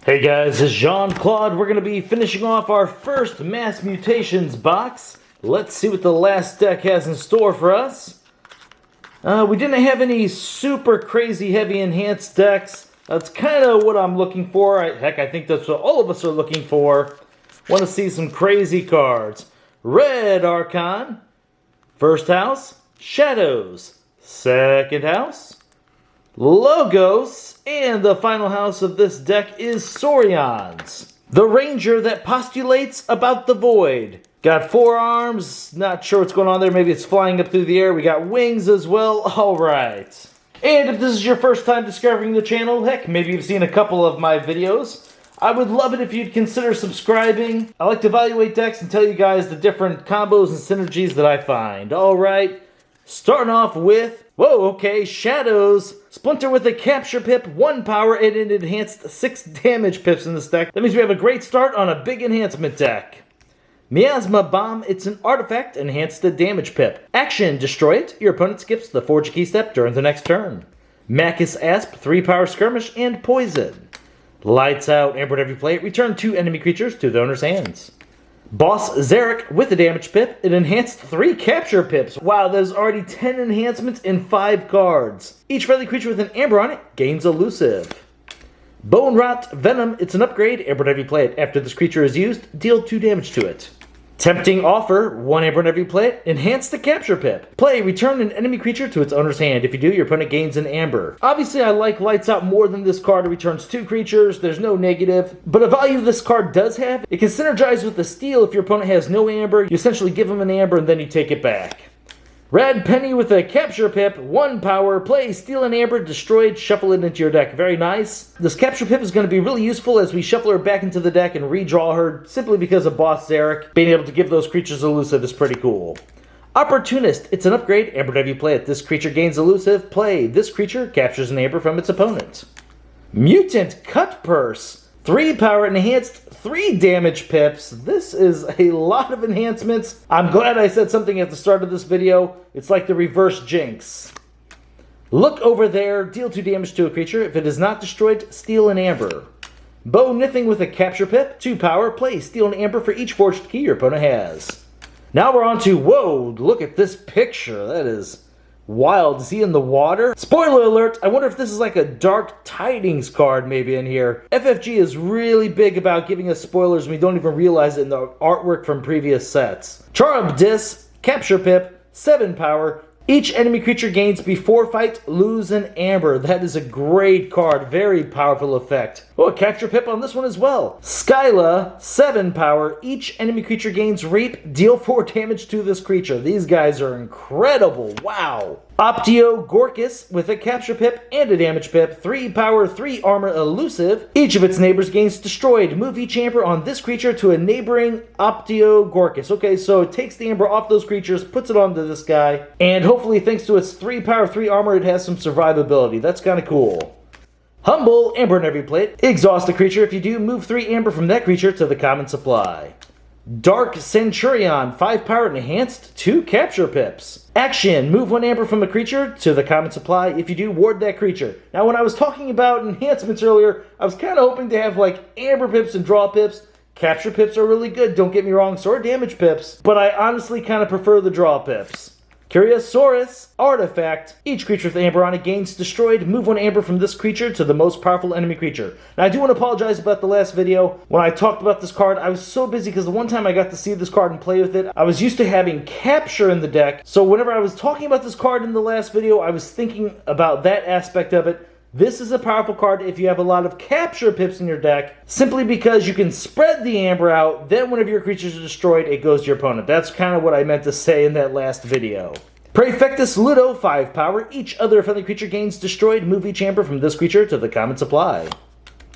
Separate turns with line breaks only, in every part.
Hey guys, it's Jean-Claude. We're going to be finishing off our first Mass Mutations box. Let's see what the last deck has in store for us. We didn't have any super crazy heavy enhanced decks. That's kind of what I'm looking for. Heck, I think that's what all of us are looking for. Want to see some crazy cards. Red Archon. First house, Shadows. Second house, Logos. And the final house of this deck is Saurians. The ranger that postulates about the void. Got 4 arms, not sure what's going on there, maybe it's flying up through the air. We got wings as well, alright. And if this is your first time discovering the channel, heck, maybe you've seen a couple of my videos, I would love it if you'd consider subscribing. I like to evaluate decks and tell you guys the different combos and synergies that I find. Alright, starting off with, whoa, okay, Shadows. Splinter with a capture pip, 1 power, and an enhanced 6 damage pips in this deck. That means we have a great start on a big enhancement deck. Miasma Bomb, it's an artifact, enhanced to damage pip. Action, destroy it. Your opponent skips the Forge Key step during the next turn. Macus Asp, 3 power skirmish, and poison. Lights out, and whenever you play it, return 2 enemy creatures to the owner's hands. Boss Zarek with a damage pip, it enhanced 3 capture pips. Wow, there's already 10 enhancements in 5 cards. Each friendly creature with an amber on it gains elusive. Bone Rot Venom, it's an upgrade, and whenever you play it, after this creature is used, deal 2 damage to it. Tempting Offer, 1 amber whenever you play it, enhance the capture pip. Play, return an enemy creature to its owner's hand. If you do, your opponent gains an amber. Obviously, I like Lights Out more than this card. It returns 2 creatures, there's no negative. But a value this card does have, it can synergize with the steal if your opponent has no amber. You essentially give him an amber and then you take it back. Red Penny with a capture pip, 1 power, play, steal an amber, destroy it, shuffle it into your deck. Very nice. This capture pip is going to be really useful as we shuffle her back into the deck and redraw her simply because of Boss Zarek. Being able to give those creatures elusive is pretty cool. Opportunist, it's an upgrade, and whenever you play it, this creature gains elusive. Play, this creature captures an amber from its opponent. Mutant Cut Purse, 3 power, enhanced 3 damage pips. This is a lot of enhancements. I'm glad I said something at the start of this video. It's like the reverse Jinx. Look over there, deal 2 damage to a creature. If it is not destroyed, steal an amber. Bow Nithing with a capture pip, 2 power, play, steal an amber for each forged key your opponent has. Now we're on to, whoa, look at this picture. That is wild. Is he in the water? Spoiler alert, I wonder if this is like a Dark Tidings card maybe in here. FFG is really big about giving us spoilers and we don't even realize it in the artwork from previous sets. Charubdis, capture pip, 7 power. Each enemy creature gains before fight, lose an amber. That is a great card. Very powerful effect. Oh, a capture pip on this one as well. Skyla, 7 power. Each enemy creature gains reap. Deal 4 damage to this creature. These guys are incredible. Wow. Optio Gorkus with a capture pip and a damage pip. 3 power, 3 armor, elusive. Each of its neighbors gains destroyed. Move each amber on this creature to a neighboring Optio Gorkus. Okay, so it takes the amber off those creatures, puts it onto this guy, and hopefully thanks to its 3 power, 3 armor, it has some survivability. That's kind of cool. Humble, amber whenever you play it. Exhaust a creature. If you do, move 3 amber from that creature to the common supply. Dark Centurion, 5 power enhanced, 2 capture pips. Action, move 1 amber from a creature to the common supply. If you do, ward that creature. Now when I was talking about enhancements earlier, I was kind of hoping to have like amber pips and draw pips. Capture pips are really good, don't get me wrong, so are damage pips. But I honestly kind of prefer the draw pips. Curiosaurus, artifact. Each creature with amber on it gains destroyed. Move 1 amber from this creature to the most powerful enemy creature. Now I do want to apologize about the last video. When I talked about this card, I was so busy because the one time I got to see this card and play with it, I was used to having capture in the deck. So whenever I was talking about this card in the last video, I was thinking about that aspect of it. This is a powerful card if you have a lot of capture pips in your deck, simply because you can spread the amber out, then whenever your creatures are destroyed, it goes to your opponent. That's kind of what I meant to say in that last video. Praefectus Ludo, 5 power. Each other friendly creature gains destroyed. Move each amber from this creature to the common supply.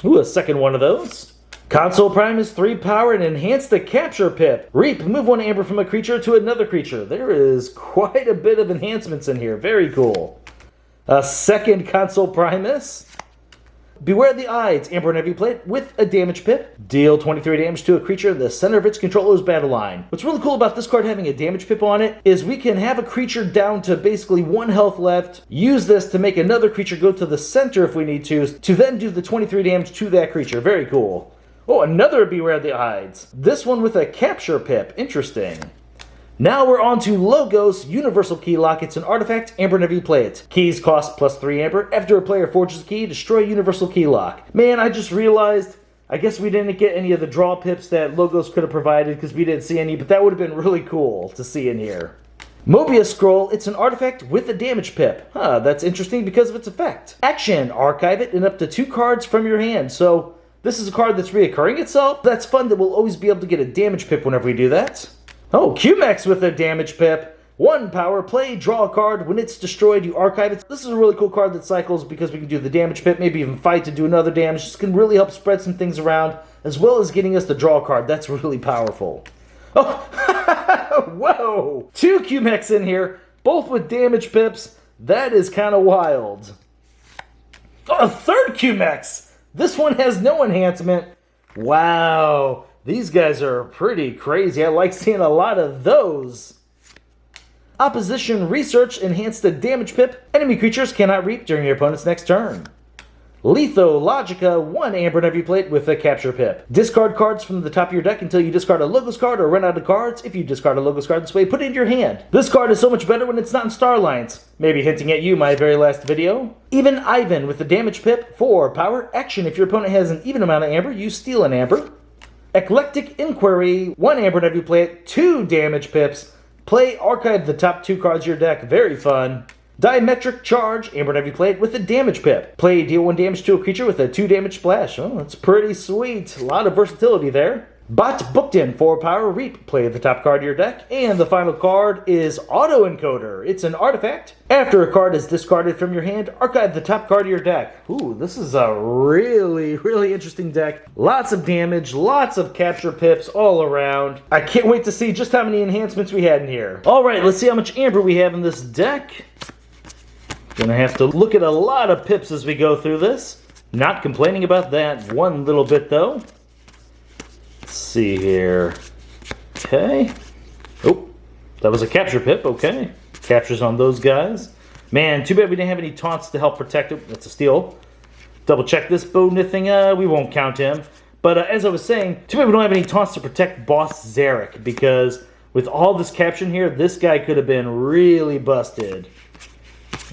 Ooh, a second one of those. Console Prime is 3 power and enhance the capture pip. Reap, move 1 amber from a creature to another creature. There is quite a bit of enhancements in here. Very cool. A second Console Primus. Beware the Ides, Amber and Heavy Plate with a damage pip. Deal 23 damage to a creature in the center of its controller's battle line. What's really cool about this card having a damage pip on it is we can have a creature down to basically 1 health left, use this to make another creature go to the center if we need to then do the 23 damage to that creature. Very cool. Oh, another Beware the Ides. This one with a capture pip. Interesting. Now we're on to Logos Universal Key Lock. It's an artifact, Amber and Heavy Plate. Keys cost +3 Amber. After a player forges a key, destroy Universal Key Lock. Man, I just realized, I guess we didn't get any of the draw pips that Logos could have provided because we didn't see any, but that would have been really cool to see in here. Mobius Scroll, it's an artifact with a damage pip. That's interesting because of its effect. Action, archive it and up to 2 cards from your hand. So this is a card that's reoccurring itself. That's fun that we'll always be able to get a damage pip whenever we do that. Oh, QMax with a damage pip. 1 power, play, draw a card. When it's destroyed, you archive it. This is a really cool card that cycles because we can do the damage pip, maybe even fight to do another damage. This can really help spread some things around, as well as getting us the draw card. That's really powerful. Oh, whoa! 2 QMax in here, both with damage pips. That is kind of wild. Oh, a 3rd QMax! This one has no enhancement. Wow. These guys are pretty crazy. I like seeing a lot of those. Opposition Research, enhance the damage pip. Enemy creatures cannot reap during your opponent's next turn. Lithologica, 1 Amber and Heavy Plate with a capture pip. Discard cards from the top of your deck until you discard a Logos card or run out of cards. If you discard a Logos card this way, put it in your hand. This card is so much better when it's not in Star Alliance. Maybe hinting at you, my very last video. Even Ivan with the damage pip. 4 power. Action, if your opponent has an even amount of Amber, you steal an Amber. Eclectic Inquiry, 1 Amber and Heavy Plate, 2 damage pips. Play, archive the top 2 cards of your deck. Very fun. Diametric Charge, Amber and Heavy Plate with a damage pip. Play, deal 1 damage to a creature with a 2 damage splash. Oh, that's pretty sweet. A lot of versatility there. Bot Booked 4 power, reap. Play the top card of your deck. And the final card is Auto Encoder. It's an artifact. After a card is discarded from your hand, archive the top card of your deck. Ooh, this is a really, really interesting deck. Lots of damage, lots of capture pips all around. I can't wait to see just how many enhancements we had in here. Alright, let's see how much Amber we have in this deck. Gonna have to look at a lot of pips as we go through this. Not complaining about that one little bit though. Let's see here. Okay. Oh, that was a capture pip. Okay. Captures on those guys. Man, too bad we didn't have any taunts to help protect it. That's a steal. Double check this Bodna thing. We won't count him. But as I was saying, too bad we don't have any taunts to protect Boss Zarek, because with all this caption here, this guy could have been really busted.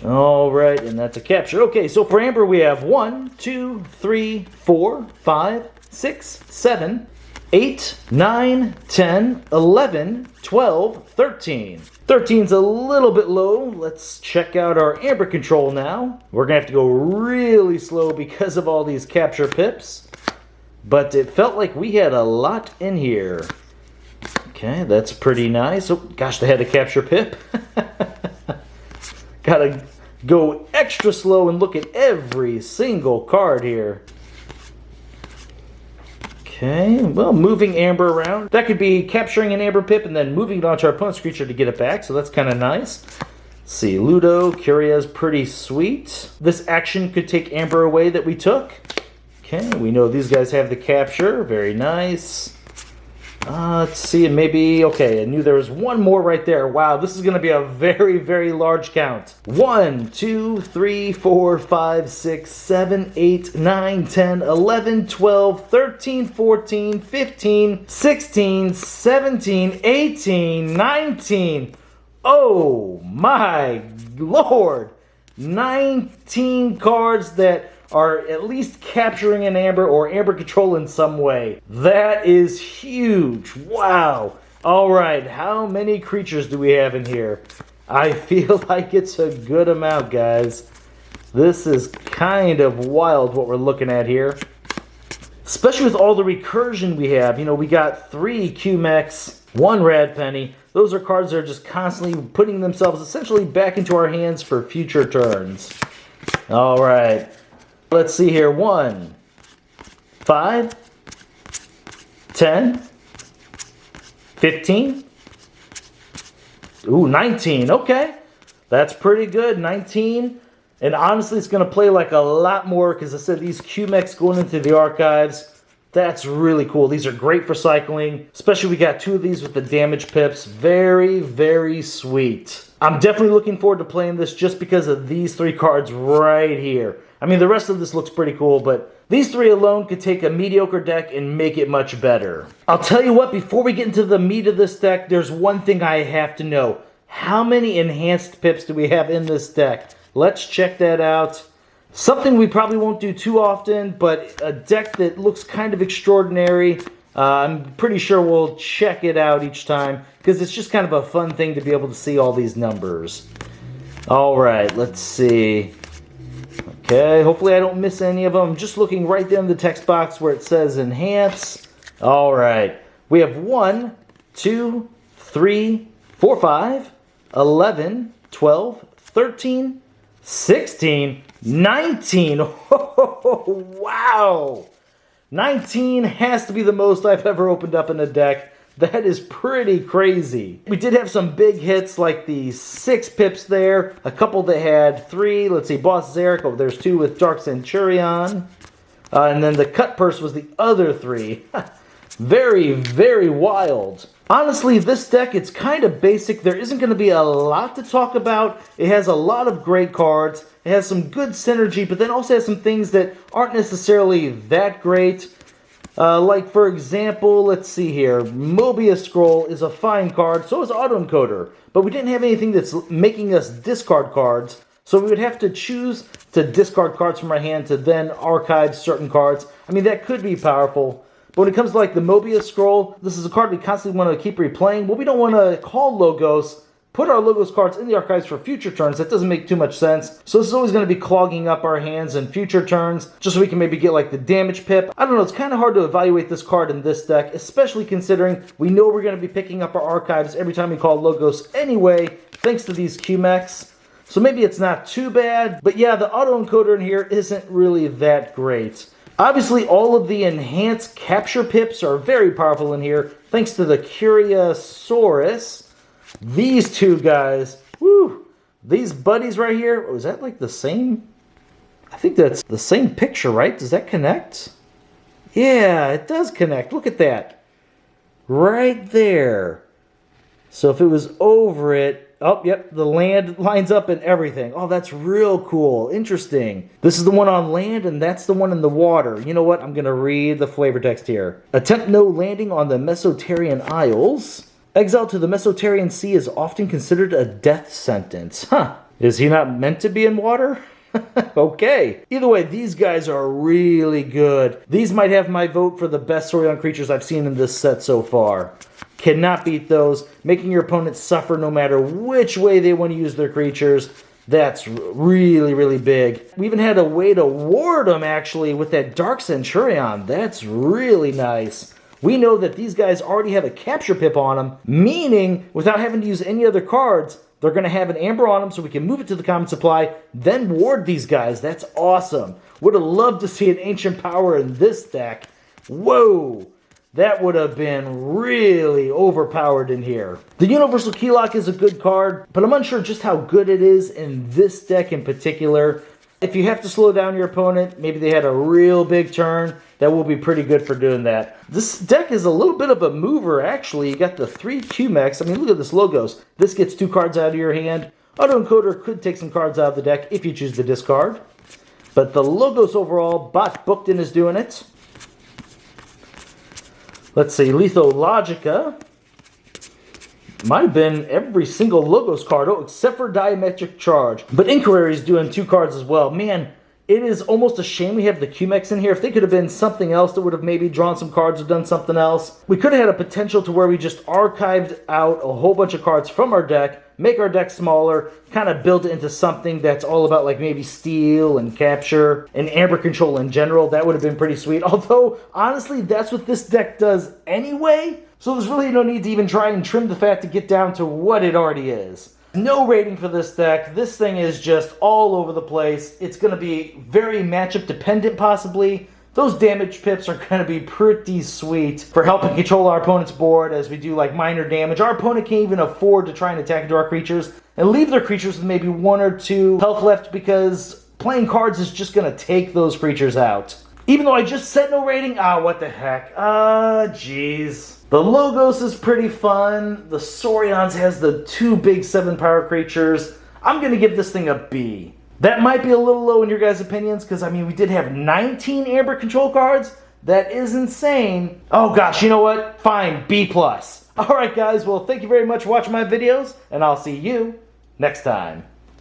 Alright, and that's a capture. Okay, so for Amber we have 1, 2, 3, 4, 5, 6, 7, 8, 9, 10, 11, 12, 13. 13's a little bit low. Let's check out our Amber control now. We're going to have to go really slow because of all these capture pips. But it felt like we had a lot in here. Okay, that's pretty nice. Oh, gosh, they had a capture pip. Gotta go extra slow and look at every single card here. Okay, well, moving Amber around. That could be capturing an Amber pip and then moving it onto our opponent's creature to get it back, so that's kind of nice. Let's see, Ludo, Curia's pretty sweet. This action could take Amber away that we took. Okay, we know these guys have the capture. Very nice. Let's see, maybe, okay, I knew there was one more right there. Wow, this is going to be a very, very large count. 1, 2, 3, 4, 5, 6, 7, 8, 9, 10, 11, 12, 13, 14, 15, 16, 17, 18, 19. Oh my Lord. 19 cards that are at least capturing an Amber or Amber control in some way. That is huge. Wow. Alright, how many creatures do we have in here? I feel like it's a good amount, guys. This is kind of wild what we're looking at here. Especially with all the recursion we have. You know, we got 3 QMax, 1 Rad Penny. Those are cards that are just constantly putting themselves essentially back into our hands for future turns. Alright. Let's see here. 1, 5, 10, 15. Ooh, 19. Okay. That's pretty good. 19. And honestly, it's going to play like a lot more because I said these Q-Mechs going into the archives. That's really cool. These are great for cycling. Especially we got 2 of these with the damage pips. Very, very sweet. I'm definitely looking forward to playing this just because of these 3 cards right here. I mean, the rest of this looks pretty cool, but these 3 alone could take a mediocre deck and make it much better. I'll tell you what, before we get into the meat of this deck, there's one thing I have to know. How many enhanced pips do we have in this deck? Let's check that out. Something we probably won't do too often, but a deck that looks kind of extraordinary. I'm pretty sure we'll check it out each time because it's just kind of a fun thing to be able to see all these numbers. All right, let's see. Okay, hopefully I don't miss any of them. I'm just looking right there in the text box where it says Enhance. All right, we have 1, 2, 3, 4, 5, 11, 12, 13, 16, 19. Oh, wow. 19 has to be the most I've ever opened up in a deck. That is pretty crazy. We did have some big hits like the 6 pips there. A couple that had 3. Let's see, Boss Zarek. Oh, there's 2 with Dark Centurion. And then the cut purse was the other 3. Very, very wild. Honestly, this deck, it's kind of basic. There isn't going to be a lot to talk about. It has a lot of great cards. It has some good synergy, but then also has some things that aren't necessarily that great. Like, for example, let's see here. Mobius Scroll is a fine card. So is Autoencoder. But we didn't have anything that's making us discard cards. So we would have to choose to discard cards from our hand to then archive certain cards. I mean, that could be powerful. But when it comes to like the Mobius Scroll, this is a card we constantly want to keep replaying. Well, we don't want to call Logos, put our Logos cards in the archives for future turns. That doesn't make too much sense. So this is always going to be clogging up our hands in future turns, just so we can maybe get like the damage pip. I don't know, it's kind of hard to evaluate this card in this deck, especially considering we know we're going to be picking up our archives every time we call Logos anyway, thanks to these Q-Mechs. So maybe it's not too bad, but yeah, the autoencoder in here isn't really that great. Obviously, all of the enhanced capture pips are very powerful in here, thanks to the Curiosaurus. These 2 guys, woo, these buddies right here, oh, is that like the same? I think that's the same picture, right? Does that connect? Yeah, it does connect. Look at that. Right there. So if it was over it, oh, yep, the land lines up and everything. Oh, that's real cool. Interesting. This is the one on land, and that's the one in the water. You know what? I'm going to read the flavor text here. Attempt no landing on the Mesotarian Isles. Exile to the Mesotarian Sea is often considered a death sentence. Huh. Is he not meant to be in water? Okay. Either way, these guys are really good. These might have my vote for the best Saurian creatures I've seen in this set so far. Cannot beat those. Making your opponent suffer no matter which way they want to use their creatures. That's really, really big. We even had a way to ward them, actually, with that Dark Centurion. That's really nice. We know that these guys already have a capture pip on them, meaning without having to use any other cards, they're going to have an amber on them so we can move it to the common supply, then ward these guys. That's awesome. Would have loved to see an Ancient Power in this deck. Whoa. That would have been really overpowered in here. The Universal Keylock is a good card, but I'm unsure just how good it is in this deck in particular. If you have to slow down your opponent, maybe they had a real big turn, that will be pretty good for doing that. This deck is a little bit of a mover, actually. You got the 3 Q-Mechs. I mean, look at this Logos. This gets 2 cards out of your hand. Autoencoder could take some cards out of the deck if you choose to discard. But the Logos overall, Bot Bookton is doing it. Let's see, Lethologica. Might have been every single Logos card, except for Diametric Charge. But Inquiry is doing 2 cards as well. Man, it is almost a shame we have the Q-Mechs in here. If they could have been something else that would have maybe drawn some cards or done something else. We could have had a potential to where we just archived out a whole bunch of cards from our deck, make our deck smaller, kind of build it into something that's all about like maybe steal and capture and amber control in general. That would have been pretty sweet. Although, honestly, that's what this deck does anyway. So there's really no need to even try and trim the fat to get down to what it already is. No rating for this deck. This thing is just all over the place. It's going to be very matchup dependent possibly. Those damage pips are going to be pretty sweet for helping control our opponent's board as we do like minor damage. Our opponent can't even afford to try and attack into our creatures. and leave their creatures with maybe 1 or 2 health left because playing cards is just going to take those creatures out. Even though I just said no rating, what the heck. Jeez. The Logos is pretty fun. The Saurians has the 2 big 7-power creatures. I'm going to give this thing a B. That might be a little low in your guys' opinions because, I mean, we did have 19 Amber control cards. That is insane. Oh gosh, you know what? Fine, B+. Alright guys, well thank you very much for watching my videos, and I'll see you next time.